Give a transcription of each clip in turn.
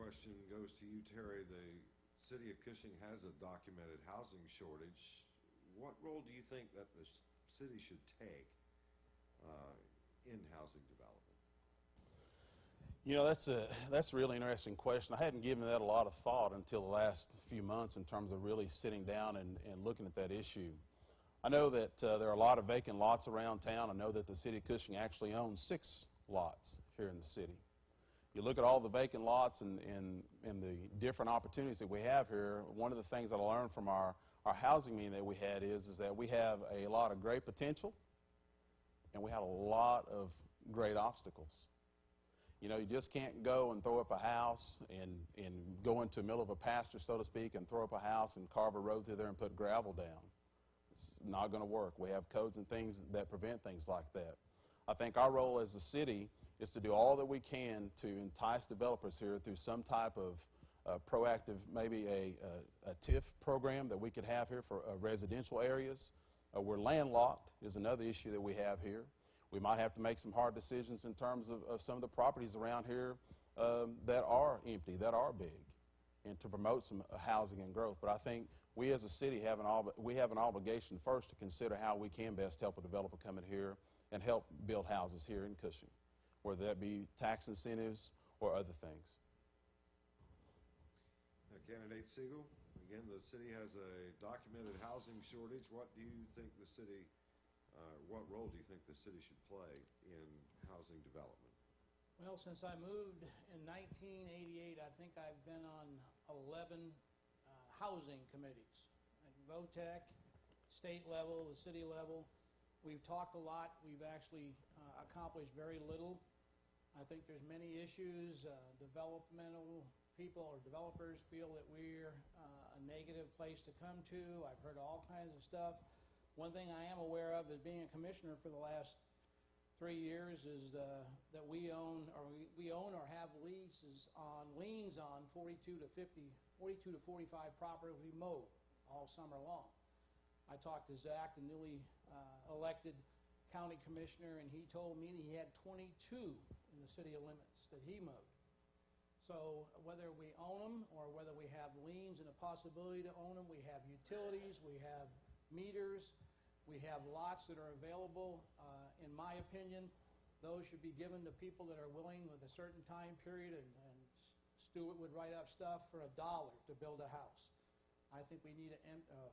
question goes to you, Terry. The city of Cushing has a documented housing shortage. What role do you think that the city should take in housing development? You know, that's a really interesting question. I hadn't given that a lot of thought until the last few months in terms of really sitting down and looking at that issue. I know that there are a lot of vacant lots around town. I know that the city of Cushing actually owns 6 lots here in the city. You look at all the vacant lots and the different opportunities that we have here, one of the things that I learned from our housing meeting that we had is that we have a lot of great potential and we have a lot of great obstacles. You know, you just can't go and throw up a house and go into the middle of a pasture, so to speak, and throw up a house and carve a road through there and put gravel down. It's not going to work. We have codes and things that prevent things like that. I think our role as a city is to do all that we can to entice developers here through some type of proactive, maybe a TIF program that we could have here for residential areas. We're landlocked is another issue that we have here. We might have to make some hard decisions in terms of some of the properties around here that are empty, that are big, and to promote some housing and growth. But I think we as a city have an obligation first to consider how we can best help a developer come in here and help build houses here in Cushing, whether that be tax incentives or other things. Candidate Siegel, again, the city has a documented housing shortage. What do you think the city what role do you think the city should play in housing development? Well, since I moved in 1988, I think I've been on 11 housing committees at VOTEC, state level, the city level. We've talked a lot. We've actually accomplished very little. I think there's many issues. Developmental people or developers feel that we're a negative place to come to. I've heard all kinds of stuff. One thing I am aware of as being a commissioner for the last 3 years is that we own or have liens on 42 to 45 property we mow all summer long. I talked to Zach, the newly elected county commissioner, and he told me that he had 22 in the city limits that he mowed. So whether we own them or whether we have liens and a possibility to own them, we have utilities, we have meters, we have lots that are available. In my opinion, those should be given to people that are willing with a certain time period, and Stewart would write up stuff for $1 to build a house. I think we need to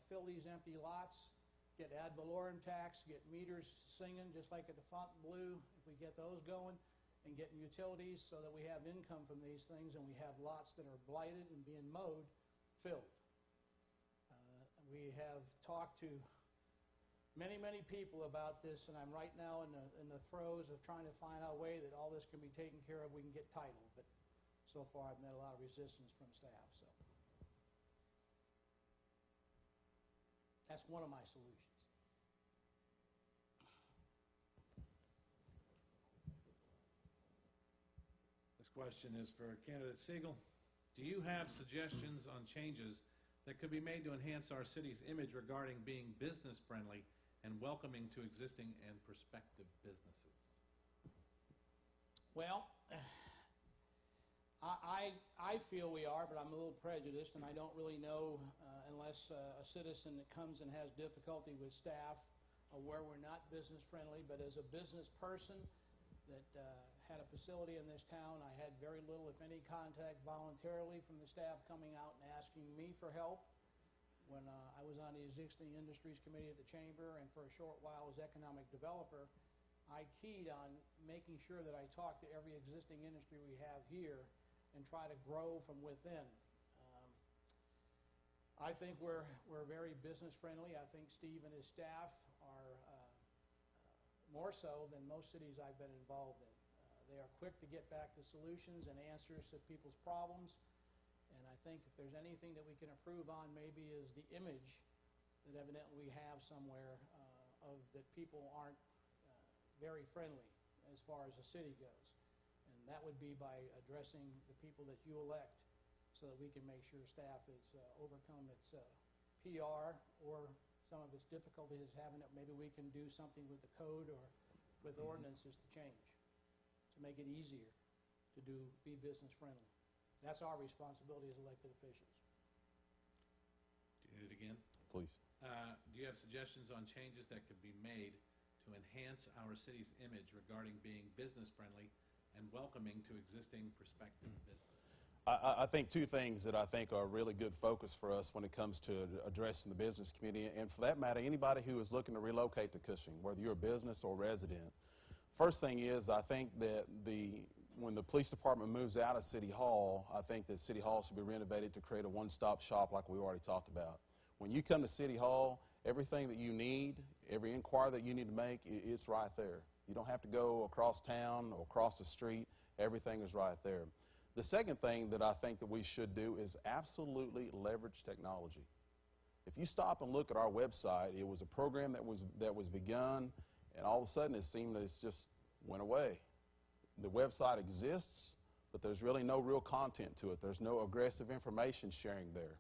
fill these empty lots, get ad valorem tax, get meters singing just like at the Fontainebleau, if we get those going, and getting utilities so that we have income from these things and we have lots that are blighted and being mowed filled. We have talked to many people about this, and I'm right now in the throes of trying to find out a way that all this can be taken care of. We can get title, but so far I've met a lot of resistance from staff. So that's one of my solutions. This question is for candidate Siegel. Do you have suggestions on changes that could be made to enhance our city's image regarding being business friendly and welcoming to existing and prospective businesses? Well, I feel we are, but I'm a little prejudiced, and I don't really know unless a citizen that comes and has difficulty with staff where we're not business friendly. But as a business person that had a facility in this town, I had very little, if any, contact voluntarily from the staff coming out and asking me for help. When I was on the Existing Industries Committee at the Chamber, and for a short while as economic developer, I keyed on making sure that I talked to every existing industry we have here and try to grow from within. I think we're very business friendly. I think Steve and his staff are more so than most cities I've been involved in. They are quick to get back to solutions and answers to people's problems. And I think if there's anything that we can improve on, maybe is the image that evidently we have somewhere of that people aren't very friendly as far as the city goes. And that would be by addressing the people that you elect so that we can make sure staff has overcome its PR or some of its difficulties having it. Maybe we can do something with the code or with ordinances to change, to make it easier to be business friendly. That's our responsibility as elected officials. Do you need it again? Please. Do you have suggestions on changes that could be made to enhance our city's image regarding being business-friendly and welcoming to existing prospective businesses? I think two things that I think are a really good focus for us when it comes to addressing the business community, and for that matter, anybody who is looking to relocate to Cushing, whether you're a business or resident. First thing is, I think that when the police department moves out of City Hall, I think that City Hall should be renovated to create a one-stop shop like we already talked about. When you come to City Hall, everything that you need, every inquiry that you need to make, it's right there. You don't have to go across town or across the street. Everything is right there. The second thing that I think that we should do is absolutely leverage technology. If you stop and look at our website, it was a program that was begun, and all of a sudden it seemed that it's just went away. The website exists, but there's really no real content to it. There's no aggressive information sharing there.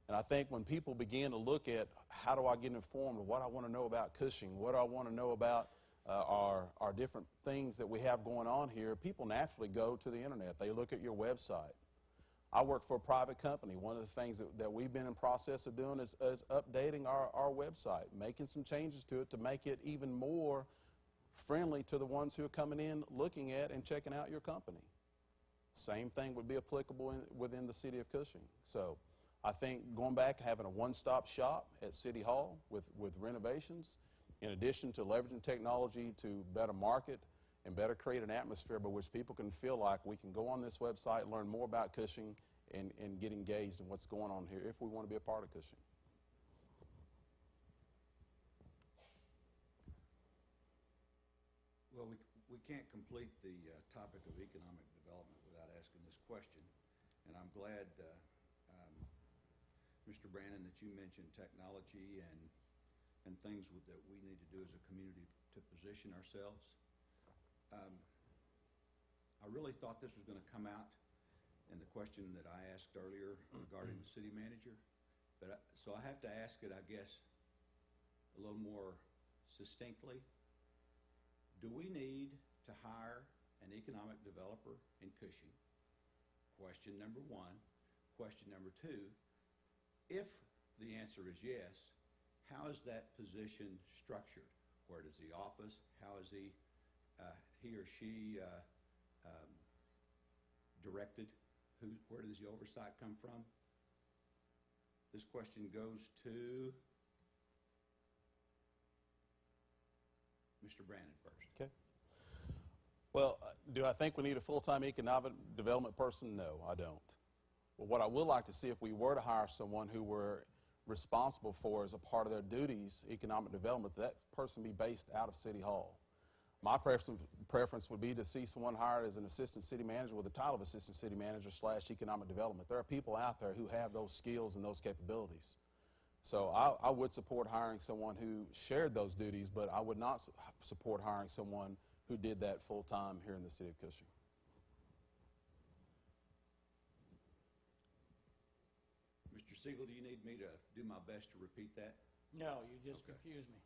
And I think when people begin to look at how do I get informed of what I want to know about Cushing, what do I want to know about our different things that we have going on here, people naturally go to the internet. They look at your website. I work for a private company. One of the things that we've been in process of doing is updating our website, making some changes to it to make it even more friendly to the ones who are coming in, looking at and checking out your company. Same thing would be applicable within the city of Cushing. So I think going back, having a one-stop shop at City Hall with renovations, in addition to leveraging technology to better market and better create an atmosphere by which people can feel like we can go on this website, learn more about Cushing, and get engaged in what's going on here if we want to be a part of Cushing. Well, we can't complete the topic of economic development without asking this question, and I'm glad, Mr. Brannon, that you mentioned technology and things that we need to do as a community to position ourselves. I really thought this was going to come out in the question that I asked earlier regarding the city manager, but so I have to ask it, I guess, a little more succinctly. Do we need to hire an economic developer in Cushing? Question number one. Question number two, if the answer is yes, how is that position structured? Where does the office, how is he or she directed? Where does the oversight come from? This question goes to Mr. Brannon first. Okay. Well, do I think we need a full-time economic development person? No, I don't. But what I would like to see, if we were to hire someone who we're responsible for as a part of their duties, economic development, that person be based out of City Hall. My preference would be to see someone hired as an assistant city manager with the title of assistant city manager / economic development. There are people out there who have those skills and those capabilities. So I would support hiring someone who shared those duties, but I would not support hiring someone who did that full-time here in the city of Cushing. Mr. Siegel, do you need me to do my best to repeat that? No, you just confused me.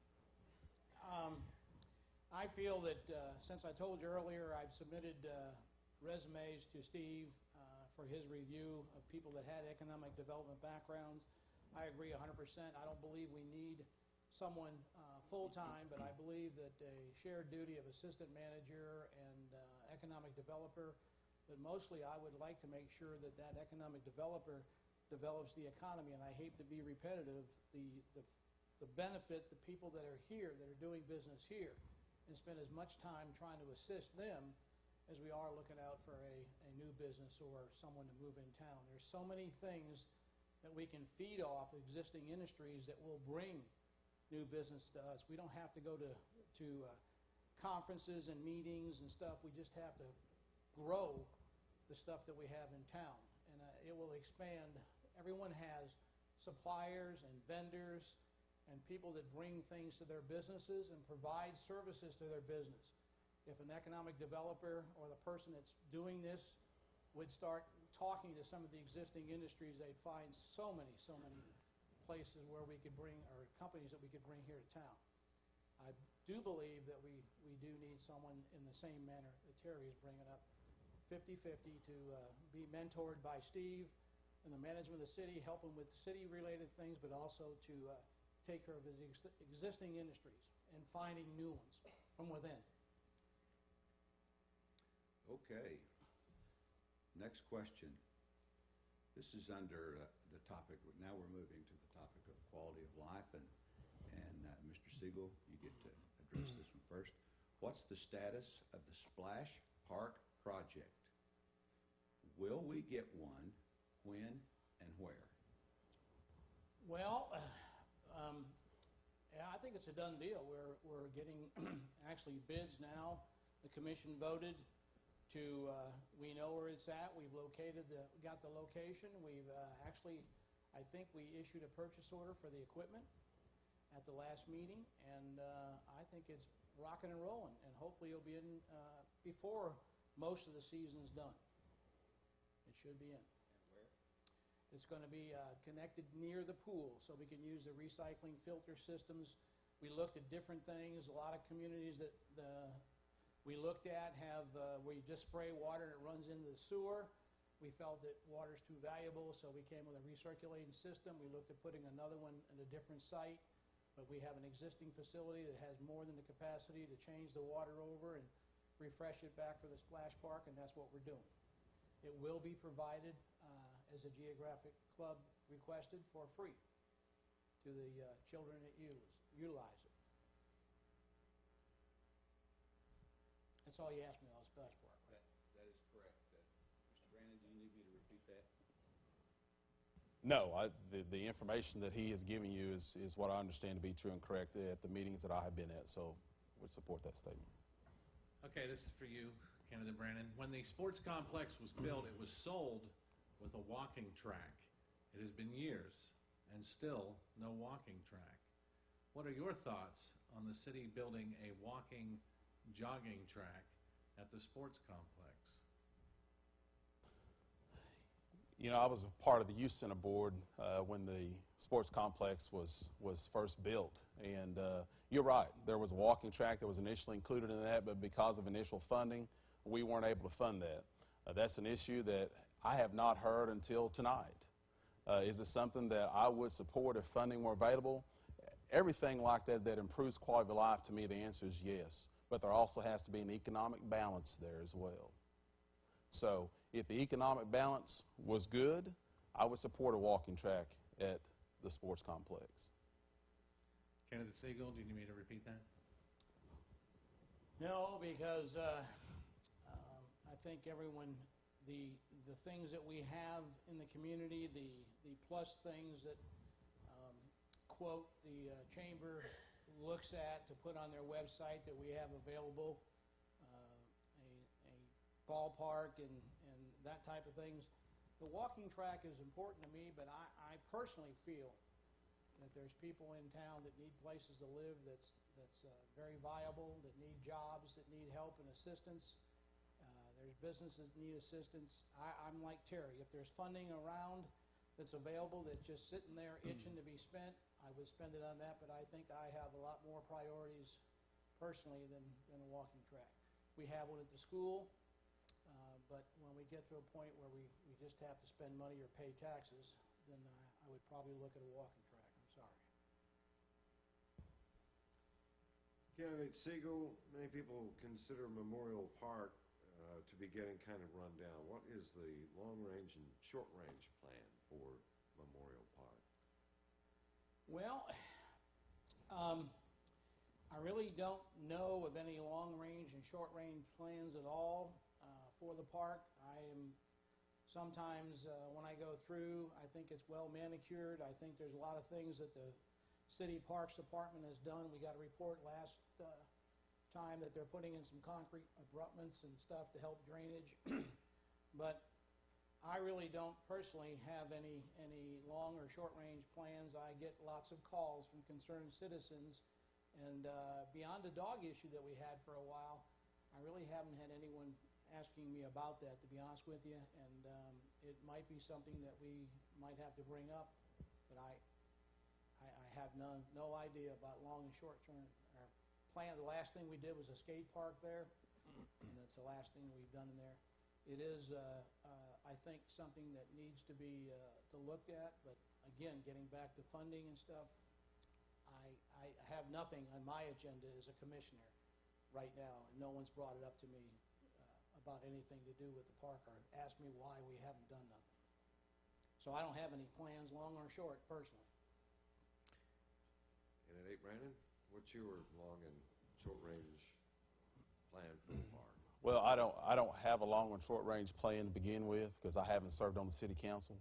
I feel that since I told you earlier, I've submitted resumes to Steve for his review of people that had economic development backgrounds. I agree 100%. I don't believe we need someone full-time, but I believe that a shared duty of assistant manager and economic developer, but mostly I would like to make sure that that economic developer develops the economy, and I hate to be repetitive, the benefit, the people that are here, that are doing business here, and spend as much time trying to assist them as we are looking out for a new business or someone to move in town. There's so many things that we can feed off existing industries that will bring new business to us. We don't have to go to conferences and meetings and stuff. We just have to grow the stuff that we have in town, and it will expand. Everyone has suppliers and vendors and people that bring things to their businesses and provide services to their business. If an economic developer or the person that's doing this would start talking to some of the existing industries, they'd find so many places where we could bring, or companies that we could bring here to town. I do believe that we do need someone in the same manner that Terry is bringing up 50/50 to be mentored by Steve and the management of the city, help him with city-related things, but also to take care of his existing industries and finding new ones from within. Okay. Next question. This is under the topic, now we're moving to the topic of quality of life, and Mr. Siegel, you get to address this one first. What's the status of the Splash Park project? Will we get one, when, and where? Well, yeah, I think it's a done deal. We're getting actually bids now. The commission voted to, we know where it's at. We've got the location. We've actually, I think we issued a purchase order for the equipment at the last meeting, and I think it's rocking and rolling, and hopefully it'll be in before most of the season's done. It should be in. And where? It's going to be connected near the pool, so we can use the recycling filter systems. We looked at different things. A lot of communities that we looked at have where you just spray water and it runs into the sewer. We felt that water's too valuable, so we came with a recirculating system. We looked at putting another one at a different site, but we have an existing facility that has more than the capacity to change the water over and refresh it back for the splash park, and that's what we're doing. It will be provided as a geographic club requested for free to the children that utilize it. That's all you asked me on splash park. That is correct. Mr. Brandon, do you need me to repeat that? No, the information that he is giving you is what I understand to be true and correct at the meetings that I have been at, so would support that statement. Okay, this is for you, Candidate Brandon. When the sports complex was built, it was sold with a walking track. It has been years, and still no walking track. What are your thoughts on the city building a walking, jogging track at the sports complex? You know, I was a part of the youth center board when the sports complex was first built, and you're right. There was a walking track that was initially included in that, but because of initial funding, we weren't able to fund that. That's an issue that I have not heard until tonight. Is it something that I would support if funding were available? Everything like that that improves quality of life, to me, the answer is yes. But there also has to be an economic balance there as well. So if the economic balance was good, I would support a walking track at the sports complex. Candidate Siegel, do you need me to repeat that? No, because I think everyone, the things that we have in the community, the plus things that, quote, the chamber looks at to put on their website that we have available, a ballpark and that type of things. The walking track is important to me, but I personally feel that there's people in town that need places to live that's very viable, that need jobs, that need help and assistance. There's businesses that need assistance. I'm like Terry. If there's funding around that's available that's just sitting there itching to be spent, I would spend it on that, but I think I have a lot more priorities personally than a walking track. We have one at the school, but when we get to a point where we just have to spend money or pay taxes, then I would probably look at a walking track. I'm sorry. Candidate Siegel, many people consider Memorial Park to be getting kind of run down. What is the long-range and short-range plan for Memorial Park? Well, I really don't know of any long-range and short-range plans at all for the park. I am sometimes, when I go through, I think it's well manicured. I think there's a lot of things that the City Parks Department has done. We got a report last time that they're putting in some concrete abutments and stuff to help drainage. But I really don't personally have any long or short-range plans. I get lots of calls from concerned citizens, and beyond the dog issue that we had for a while, I really haven't had anyone asking me about that, to be honest with you, and it might be something that we might have to bring up, but I have no idea about long and short-term plan. The last thing we did was a skate park there, and that's the last thing we've done in there. It is, I think, something that needs to be to look at, but again, getting back to funding and stuff, I have nothing on my agenda as a commissioner right now, and no one's brought it up to me about anything to do with the park or asked me why we haven't done nothing. So I don't have any plans, long or short, personally. And at 8, Brandon, what's your long and short range plan for the park? Well, I don't have a long and short range plan to begin with because I haven't served on the city council.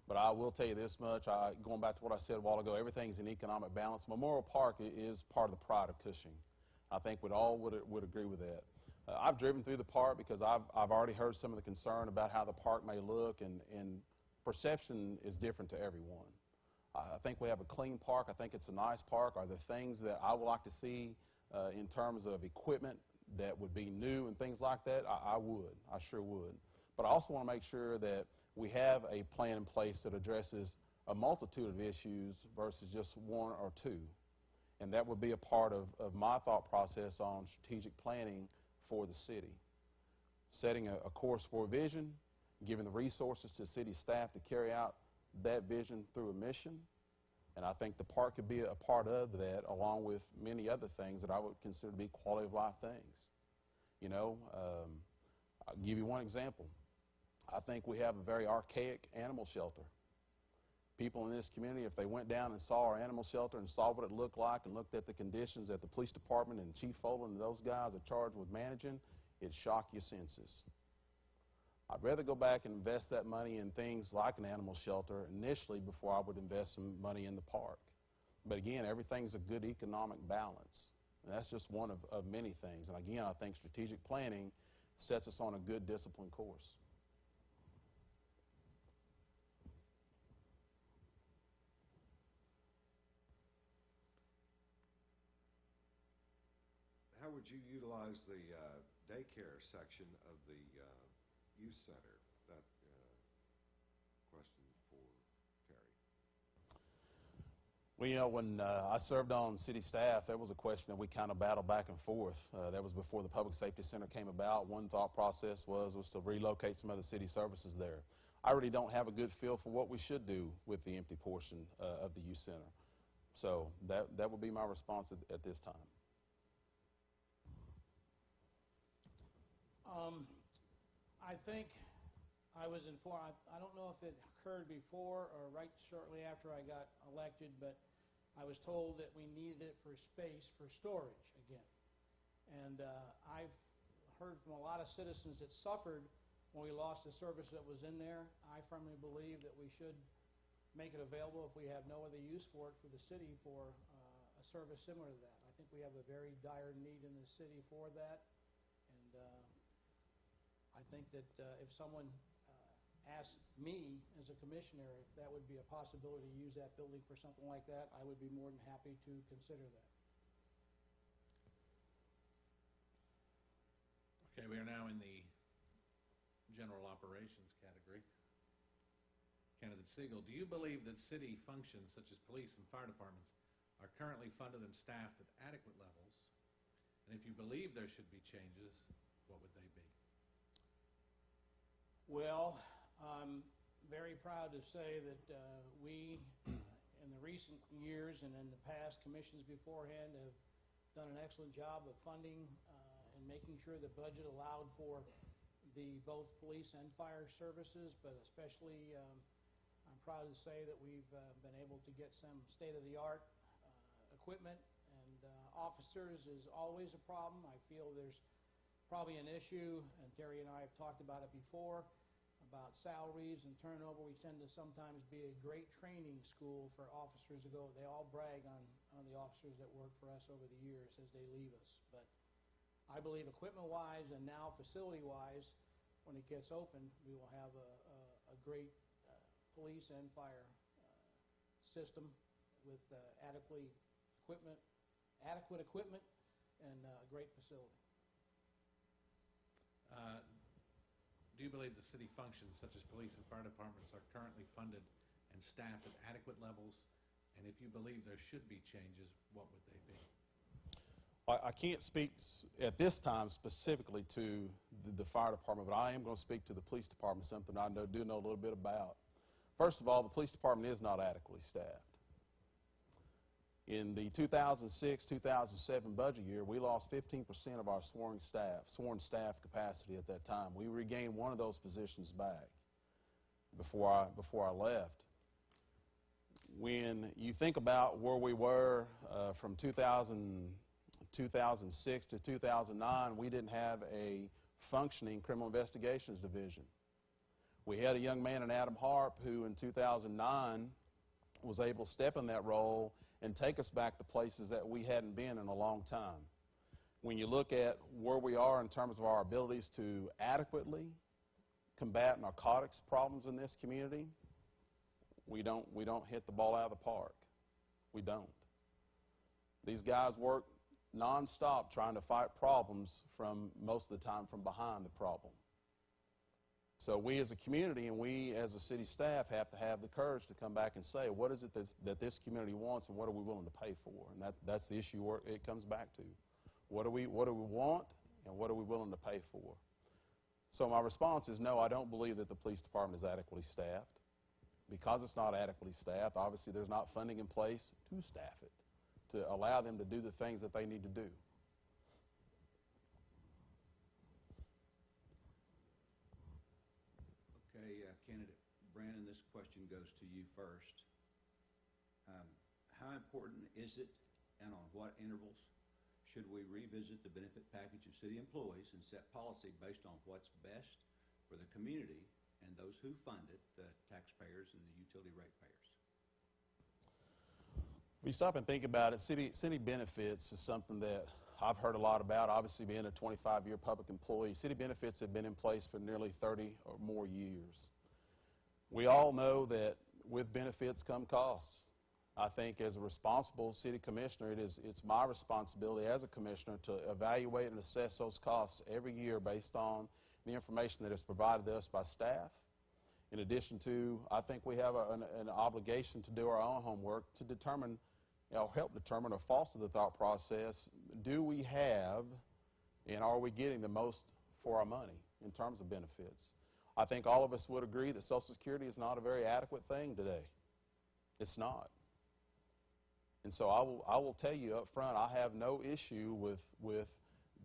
But I will tell you this much, going back to what I said a while ago, everything's in economic balance. Memorial Park is part of the pride of Cushing. I think we all would agree with that. I've driven through the park because I've already heard some of the concern about how the park may look, and perception is different to everyone. I think we have a clean park. I think it's a nice park. Are there things that I would like to see in terms of equipment that would be new and things like that? I would. I sure would. But I also want to make sure that we have a plan in place that addresses a multitude of issues versus just one or two. And that would be a part of my thought process on strategic planning for the city. Setting a course for a vision, giving the resources to city staff to carry out that vision through a mission. And I think the park could be a part of that, along with many other things that I would consider to be quality of life things. You know, I'll give you one example. I think we have a very archaic animal shelter. People in this community, if they went down and saw our animal shelter and saw what it looked like and looked at the conditions that the police department and Chief Foland and those guys are charged with managing, it'd shock your senses. I'd rather go back and invest that money in things like an animal shelter initially before I would invest some money in the park. But again, everything's a good economic balance. And that's just one of many things. And again, I think strategic planning sets us on a good disciplined course. How would you utilize the daycare section of the youth center? That question for Terry. Well, you know, when I served on city staff, that was a question that we kind of battled back and forth. That was before the Public Safety Center came about. One thought process was to relocate some other city services there. I really don't have a good feel for what we should do with the empty portion of the youth center. So that would be my response at this time. I think I was informed, I don't know if it occurred before or right shortly after I got elected, but I was told that we needed it for space for storage again. And I've heard from a lot of citizens that suffered when we lost the service that was in there. I firmly believe that we should make it available if we have no other use for it for the city for a service similar to that. I think we have a very dire need in the city for that. And I think that if someone asked me as a commissioner if that would be a possibility to use that building for something like that, I would be more than happy to consider that. Okay, we are now in the general operations category. Candidate Siegel, do you believe that city functions such as police and fire departments are currently funded and staffed at adequate levels? And if you believe there should be changes, what would they be? Well, I'm very proud to say that we, in the recent years and in the past commissions beforehand, have done an excellent job of funding and making sure the budget allowed for the both police and fire services, but especially I'm proud to say that we've been able to get some state-of-the-art equipment, and officers is always a problem. I feel there's probably an issue, and Terry and I have talked about it before, about salaries and turnover. We tend to sometimes be a great training school for officers to go. They all brag on the officers that work for us over the years as they leave us. But I believe equipment-wise and now facility-wise, when it gets open, we will have a great police and fire system with adequate equipment and a great facility. Do you believe the city functions such as police and fire departments are currently funded and staffed at adequate levels? And if you believe there should be changes, what would they be? I can't speak at this time specifically to the fire department, but I am going to speak to the police department, something I do know a little bit about. First of all, the police department is not adequately staffed. In the 2006-2007 budget year, we lost 15% of our sworn staff capacity at that time. We regained one of those positions back before I left. When you think about where we were from 2006 to 2009, we didn't have a functioning criminal investigations division. We had a young man in Adam Harp who in 2009 was able to step in that role and take us back to places that we hadn't been in a long time. When you look at where we are in terms of our abilities to adequately combat narcotics problems in this community, we don't hit the ball out of the park. We don't. These guys work nonstop trying to fight problems from most of the time from behind the problem. So we as a community and we as a city staff have to have the courage to come back and say, what is it that this community wants and what are we willing to pay for? And that's the issue where it comes back to. What do we want and what are we willing to pay for? So my response is no, I don't believe that the police department is adequately staffed. Because it's not adequately staffed, obviously there's not funding in place to staff it, to allow them to do the things that they need to do. Okay, candidate Brandon, this question goes to you first. How important is it and on what intervals should we revisit the benefit package of city employees and set policy based on what's best for the community and those who fund it, the taxpayers and the utility ratepayers? If you stop and think about it, city benefits is something that I've heard a lot about. Obviously, being a 25-year public employee, city benefits have been in place for nearly 30 or more years. We all know that with benefits come costs. I think as a responsible city commissioner, it's my responsibility as a commissioner to evaluate and assess those costs every year based on the information that is provided to us by staff. In addition to, I think we have an obligation to do our own homework to determine, help determine or foster the thought process, do we have and are we getting the most for our money in terms of benefits? I think all of us would agree that Social Security is not a very adequate thing today. It's not. And so I will tell you up front, I have no issue with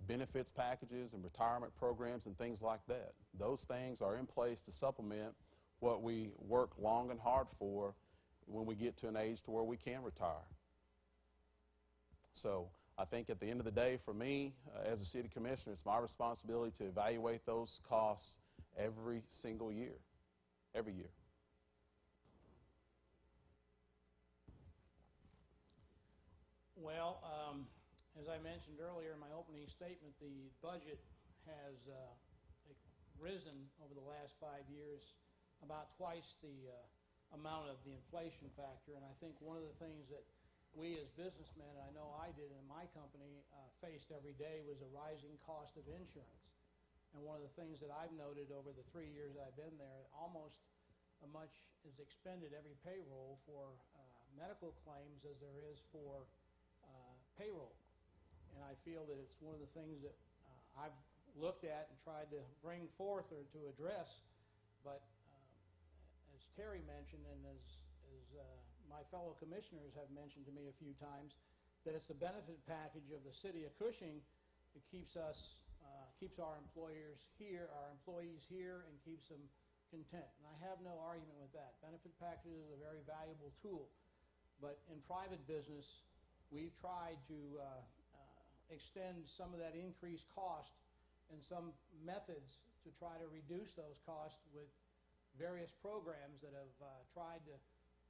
benefits packages and retirement programs and things like that. Those things are in place to supplement what we work long and hard for when we get to an age to where we can retire. So I think at the end of the day, for me, as a city commissioner, it's my responsibility to evaluate those costs every single year, every year. Well, as I mentioned earlier in my opening statement, the budget has risen over the last 5 years about twice the amount of the inflation factor. And I think one of the things that we as businessmen, and I know I did in my company, faced every day was a rising cost of insurance. And one of the things that I've noted over the 3 years I've been there, almost as much is expended every payroll for medical claims as there is for payroll. And I feel that it's one of the things that I've looked at and tried to bring forth or to address. But as Terry mentioned, and as my fellow commissioners have mentioned to me a few times, that it's the benefit package of the city of Cushing that keeps our employees here, and keeps them content. And I have no argument with that. Benefit packages is a very valuable tool. But in private business, we've tried to extend some of that increased cost and some methods to try to reduce those costs with various programs that have tried to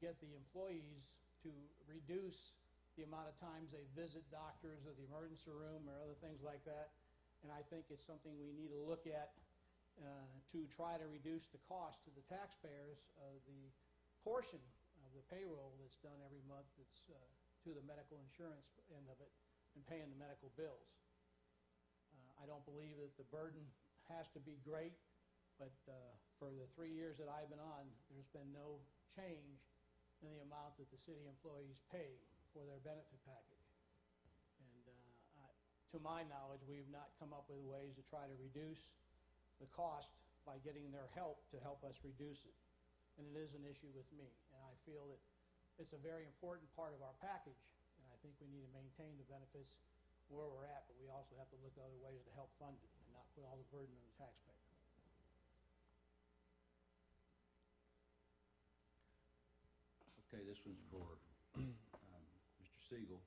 get the employees to reduce the amount of times they visit doctors or the emergency room or other things like that. And I think it's something we need to look at to try to reduce the cost to the taxpayers of the portion of the payroll that's done every month that's to the medical insurance end of it and paying the medical bills. I don't believe that the burden has to be great, but for the 3 years that I've been on, there's been no change in the amount that the city employees pay for their benefit package. And to my knowledge, we've not come up with ways to try to reduce the cost by getting their help to help us reduce it. And it is an issue with me. And I feel that it's a very important part of our package, and I think we need to maintain the benefits where we're at, but we also have to look at other ways to help fund it and not put all the burden on the taxpayer. Okay, this one's for Mr. Siegel.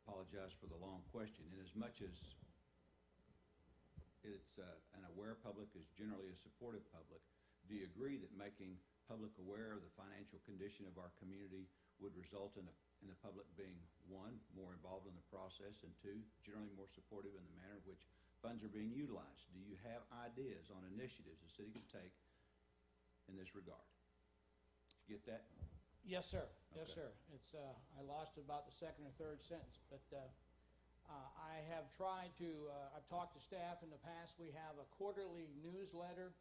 Apologize for the long question. In as much as it's an aware public is generally a supportive public, do you agree that making public aware of the financial condition of our community would result in the public being, one, more involved in the process, and two, generally more supportive in the manner in which funds are being utilized? Do you have ideas on initiatives the city could take in this regard? Did you get that? Yes, sir. Yes, Okay. sir. It's, I lost about the second or third sentence, but I have tried to, I've talked to staff in the past. We have a quarterly newsletter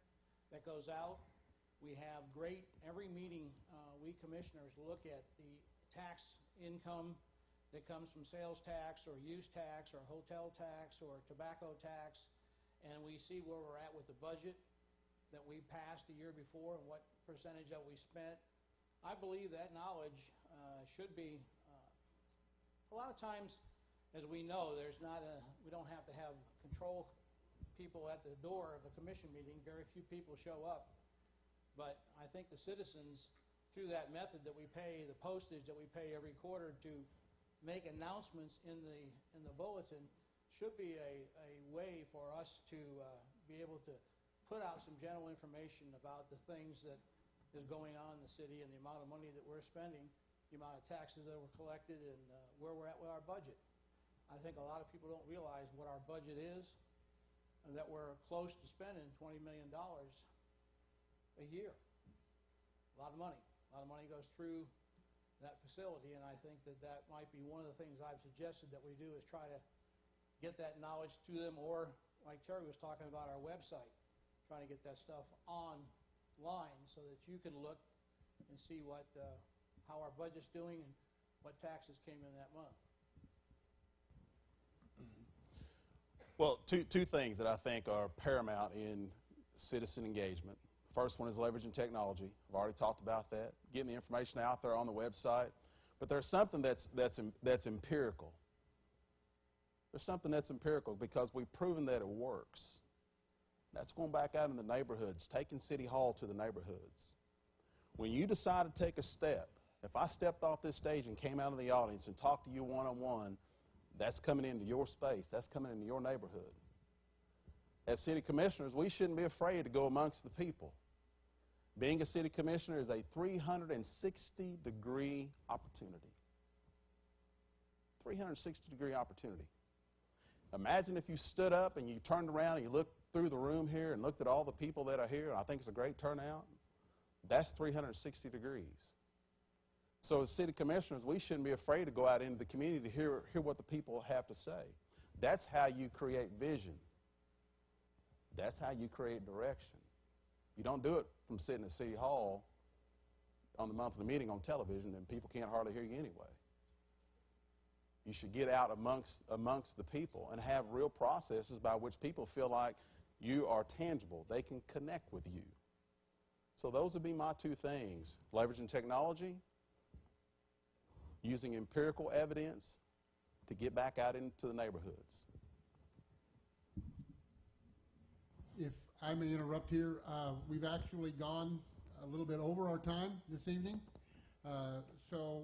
that goes out. We have every meeting, we commissioners look at the tax income that comes from sales tax or use tax or hotel tax or tobacco tax, and we see where we're at with the budget that we passed the year before and what percentage that we spent. I believe that knowledge should be, a lot of times, as we know, we don't have to have control people at the door of a commission meeting. Very few people show up. But I think the citizens, through that method that we pay, the postage that we pay every quarter to make announcements in the bulletin, should be a way for us to be able to put out some general information about the things that is going on in the city and the amount of money that we're spending, the amount of taxes that were collected, and where we're at with our budget. I think a lot of people don't realize what our budget is and that we're close to spending $20 million a year. A lot of money. A lot of money goes through that facility, and I think that might be one of the things I've suggested that we do is try to get that knowledge to them, or like Terry was talking about, our website, trying to get that stuff online so that you can look and see how our budget's doing and what taxes came in that month. Well, two things that I think are paramount in citizen engagement. First one is leveraging technology. I've already talked about that. Getting the information out there on the website. But there's something that's empirical. There's something that's empirical because we've proven that it works. That's going back out in the neighborhoods, taking City Hall to the neighborhoods. When you decide to take a step, if I stepped off this stage and came out of the audience and talked to you one-on-one, that's coming into your space. That's coming into your neighborhood. As city commissioners, we shouldn't be afraid to go amongst the people. Being a city commissioner is a 360-degree opportunity. 360-degree opportunity. Imagine if you stood up and you turned around and you looked through the room here and looked at all the people that are here, and I think it's a great turnout. That's 360 degrees. So as city commissioners, we shouldn't be afraid to go out into the community to hear what the people have to say. That's how you create vision. That's how you create direction. You don't do it from sitting at City Hall on the monthly meeting on television, and people can't hardly hear you anyway. You should get out amongst the people and have real processes by which people feel like you are tangible. They can connect with you. So those would be my two things: leveraging technology, using empirical evidence to get back out into the neighborhoods. If I may interrupt here, we've actually gone a little bit over our time this evening. So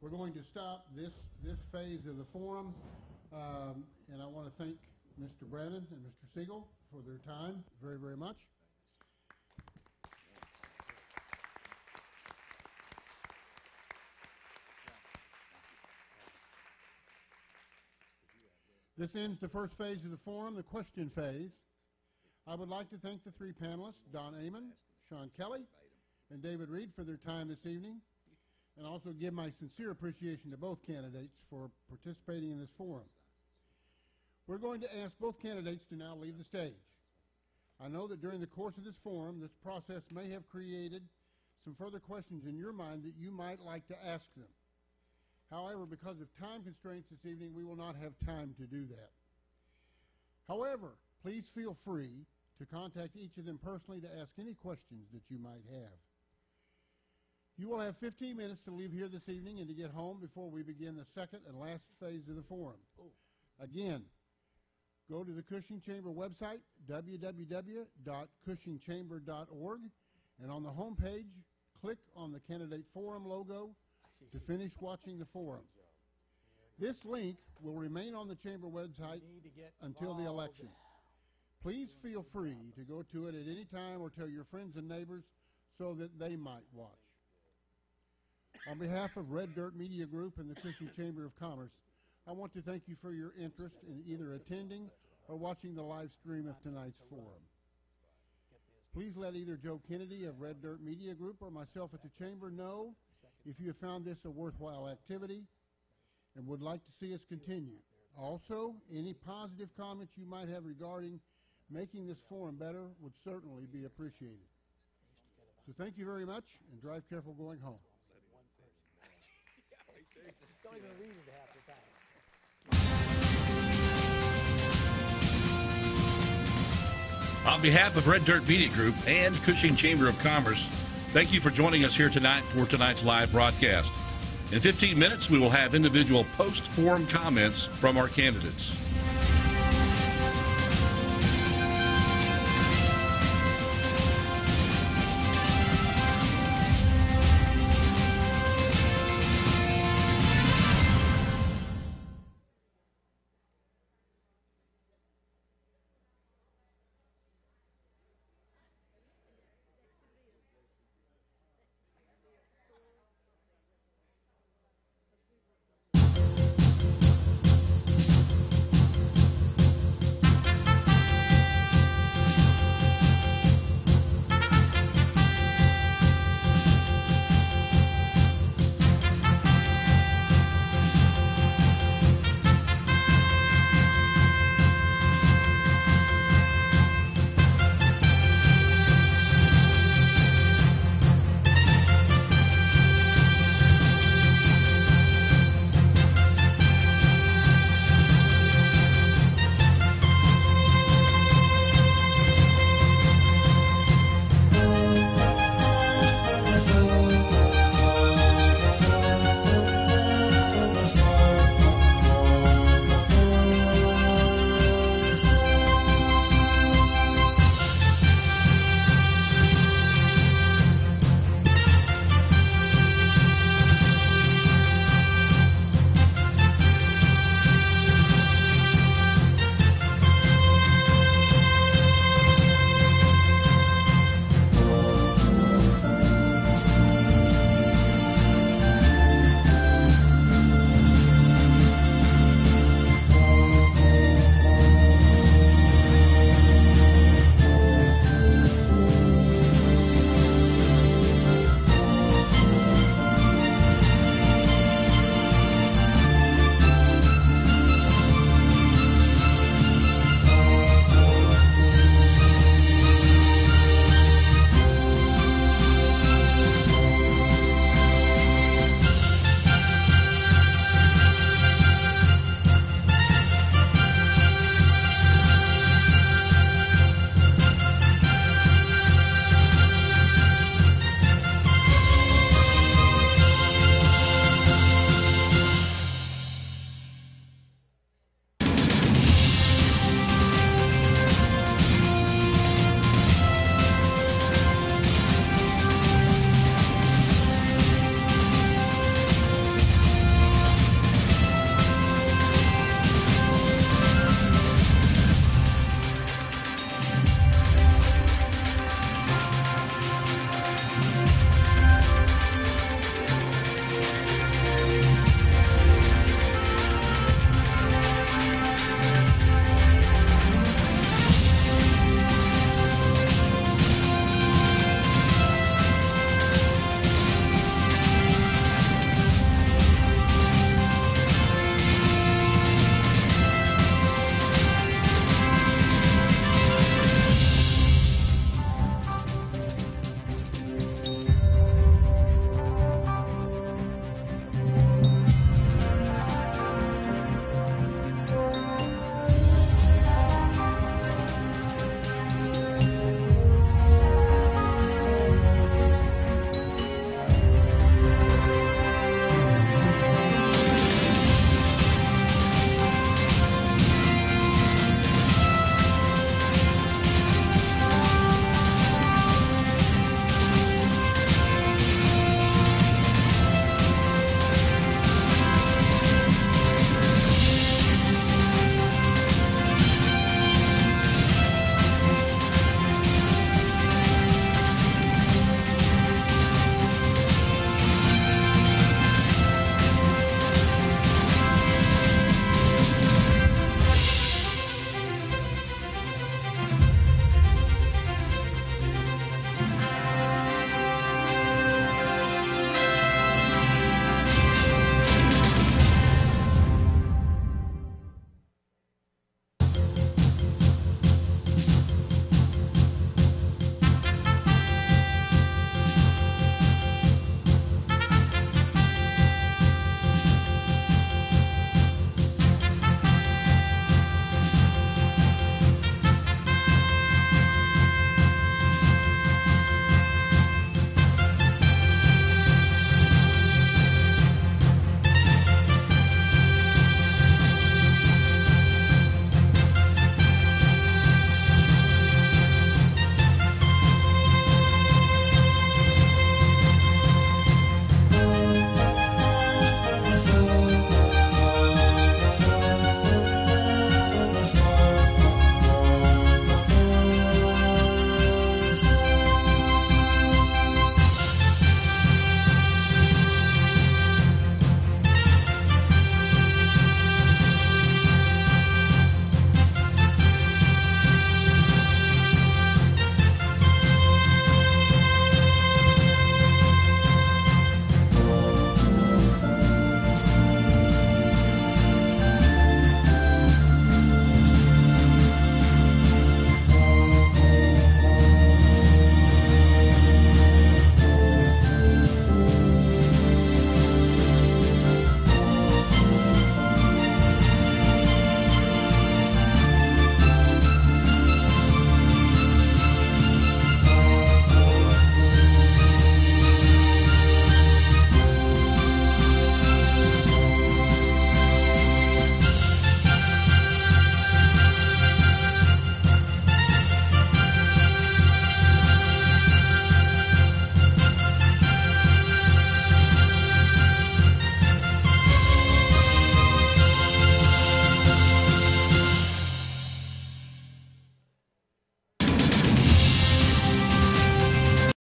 we're going to stop this phase of the forum, and I want to thank Mr. Brannon and Mr. Siegel for their time very, very much. This ends the first phase of the forum, the question phase. I would like to thank the three panelists, Don Amon, Sean Kelly, and David Reed, for their time this evening, and also give my sincere appreciation to both candidates for participating in this forum. We're going to ask both candidates to now leave the stage. I know that during the course of this forum, this process may have created some further questions in your mind that you might like to ask them. However, because of time constraints this evening, we will not have time to do that. However, please feel free to contact each of them personally to ask any questions that you might have. You will have 15 minutes to leave here this evening and to get home before we begin the second and last phase of the forum. Again, go to the Cushing Chamber website, www.cushingchamber.org, and on the home page, click on the Candidate Forum logo to finish watching the forum. This link will remain on the Chamber website until the election. Please feel free to go to it at any time or tell your friends and neighbors so that they might watch. On behalf of Red Dirt Media Group and the Cushing Chamber of Commerce, I want to thank you for your interest in either attending or watching the live stream of tonight's forum. Please let either Joe Kennedy of Red Dirt Media Group or myself at the Chamber know if you have found this a worthwhile activity and would like to see us continue. Also, any positive comments you might have regarding making this forum better would certainly be appreciated. So thank you very much, and drive careful going home. Don't even read it half the time. On behalf of Red Dirt Media Group and Cushing Chamber of Commerce, thank you for joining us here tonight for tonight's live broadcast. In 15 minutes, we will have individual post-forum comments from our candidates.